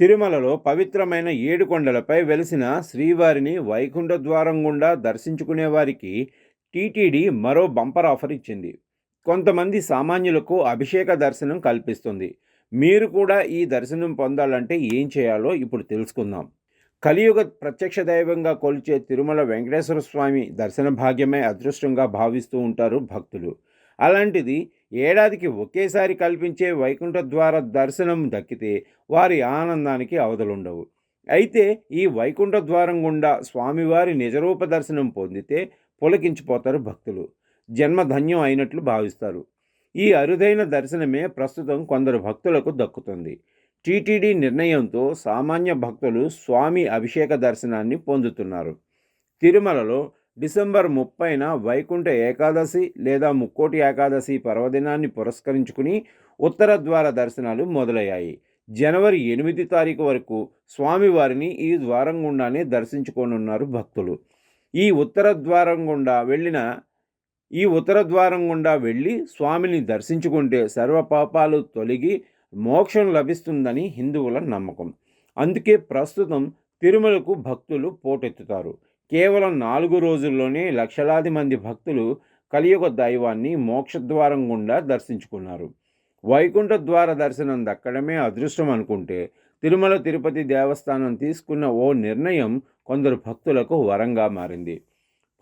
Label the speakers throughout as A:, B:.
A: తిరుమలలో పవిత్రమైన ఏడుకొండలపై వెలిసిన శ్రీవారిని వైకుంఠ ద్వారం గుండా దర్శించుకునే వారికి టీటీడీ మరో బంపర్ ఆఫర్ ఇచ్చింది. కొంతమంది సామాన్యులకు అభిషేక దర్శనం కల్పిస్తుంది. మీరు కూడా ఈ దర్శనం పొందాలంటే ఏం చేయాలో ఇప్పుడు తెలుసుకుందాం. కలియుగ ప్రత్యక్ష దైవంగా కొలిచే తిరుమల వెంకటేశ్వర స్వామి దర్శన భాగ్యమే అదృష్టంగా భావిస్తూ ఉంటారు భక్తులు. అలాంటిది ఏడాదికి ఒకేసారి కల్పించే వైకుంఠ ద్వార దర్శనం దక్కితే వారి ఆనందానికి అవధులుండవు. అయితే ఈ వైకుంఠ ద్వారం గుండా స్వామివారి నిజరూప దర్శనం పొందితే పులకించిపోతారు భక్తులు. జన్మధన్యం అయినట్లు భావిస్తారు. ఈ అరుదైన దర్శనమే ప్రస్తుతం కొందరు భక్తులకు దక్కుతుంది. టీటీడీ నిర్ణయంతో సామాన్య భక్తులు స్వామి అభిషేక దర్శనాన్ని పొందుతున్నారు. తిరుమలలో డిసెంబర్ 30న వైకుంఠ ఏకాదశి లేదా ముక్కోటి ఏకాదశి పర్వదినాన్ని పురస్కరించుకుని ఉత్తర ద్వార దర్శనాలు మొదలయ్యాయి. జనవరి 8 తారీఖు వరకు స్వామివారిని ఈ ద్వారం గుండానే దర్శించుకోనున్నారు భక్తులు. ఈ ఉత్తర ద్వారం గుండా వెళ్ళి స్వామిని దర్శించుకుంటే సర్వపాపాలు తొలగి మోక్షం లభిస్తుందని హిందువుల నమ్మకం. అందుకే ప్రస్తుతం తిరుమలకు భక్తులు పోటెత్తుతారు. కేవలం 4 రోజుల్లోనే లక్షలాది మంది భక్తులు కలియుగ దైవాన్ని మోక్షద్వారం గుండా దర్శించుకున్నారు. వైకుంఠ ద్వార దర్శనం దక్కడమే అదృష్టం అనుకుంటే తిరుమల తిరుపతి దేవస్థానం తీసుకున్న ఓ నిర్ణయం కొందరు భక్తులకు వరంగా మారింది.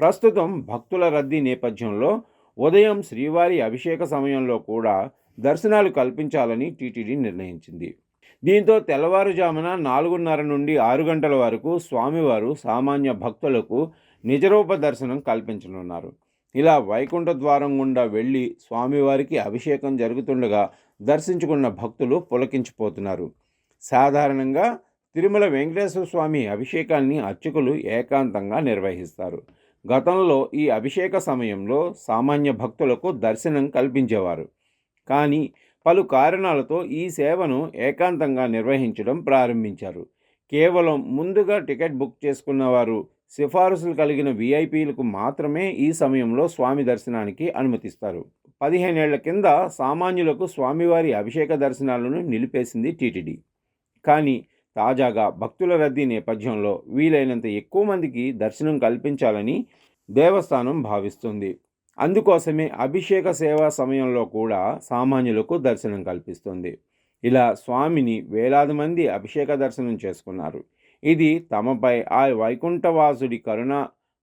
A: ప్రస్తుతం భక్తుల రద్దీ నేపథ్యంలో ఉదయం శ్రీవారి అభిషేక సమయంలో కూడా దర్శనాలు కల్పించాలని టీటీడీ నిర్ణయించింది. దీంతో తెల్లవారుజామున 4:30 నుండి 6 గంటల వరకు స్వామివారు సామాన్య భక్తులకు నిజరూప దర్శనం కల్పించనున్నారు. ఇలా వైకుంఠ ద్వారం గుండా వెళ్ళి స్వామివారికి అభిషేకం జరుగుతుండగా దర్శించుకున్న భక్తులు పులకించిపోతున్నారు. సాధారణంగా తిరుమల వెంకటేశ్వర స్వామి అభిషేకాన్ని అర్చకులు ఏకాంతంగా నిర్వహిస్తారు. గతంలో ఈ అభిషేక సమయంలో సామాన్య భక్తులకు దర్శనం కల్పించేవారు. కానీ పలు కారణాలతో ఈ సేవను ఏకాంతంగా నిర్వహించడం ప్రారంభించారు. కేవలం ముందుగా టికెట్ బుక్ చేసుకున్న వారు, సిఫారసులు కలిగిన వీఐపీలకు మాత్రమే ఈ సమయంలో స్వామి దర్శనానికి అనుమతిస్తారు. 15 ఏళ్ల కింద సామాన్యులకు స్వామివారి అభిషేక దర్శనాలను నిలిపేసింది టీటీడీ. కానీ తాజాగా భక్తుల రద్దీ నేపథ్యంలో వీలైనంత ఎక్కువ మందికి దర్శనం కల్పించాలని దేవస్థానం భావిస్తుంది. అందుకోసమే అభిషేక సేవా సమయంలో కూడా సామాన్యులకు దర్శనం కల్పిస్తుంది. ఇలా స్వామిని వేలాది మంది అభిషేక దర్శనం చేసుకున్నారు. ఇది తమపై ఆ వైకుంఠవాసుడి కరుణ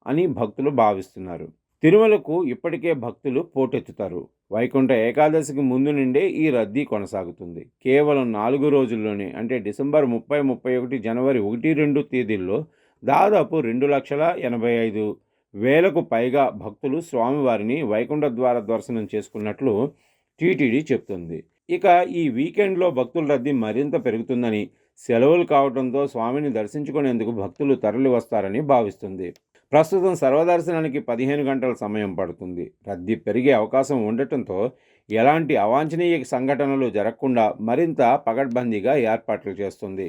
A: అని భక్తులు భావిస్తున్నారు. తిరుమలకు ఇప్పటికే భక్తులు పోటెత్తుతారు. వైకుంఠ ఏకాదశికి ముందు నుండే ఈ రద్దీ కొనసాగుతుంది. కేవలం 4 రోజుల్లోనే అంటే డిసెంబర్ 30, 31, జనవరి 1, 2 తేదీల్లో దాదాపు 2,85,000కు పైగా భక్తులు స్వామివారిని వైకుంఠ ద్వార దర్శనం చేసుకున్నట్లు టీటీడీ చెప్తుంది. ఇక ఈ వీకెండ్లో భక్తుల రద్దీ మరింత పెరుగుతుందని, సెలవులు కావడంతో స్వామిని దర్శించుకునేందుకు భక్తులు తరలి వస్తారని భావిస్తుంది. ప్రస్తుతం సర్వదర్శనానికి 15 గంటల సమయం పడుతుంది. రద్దీ పెరిగే అవకాశం ఉండటంతో ఎలాంటి అవాంఛనీయ సంఘటనలు జరగకుండా మరింత పకడ్బందీగా ఏర్పాట్లు చేస్తుంది.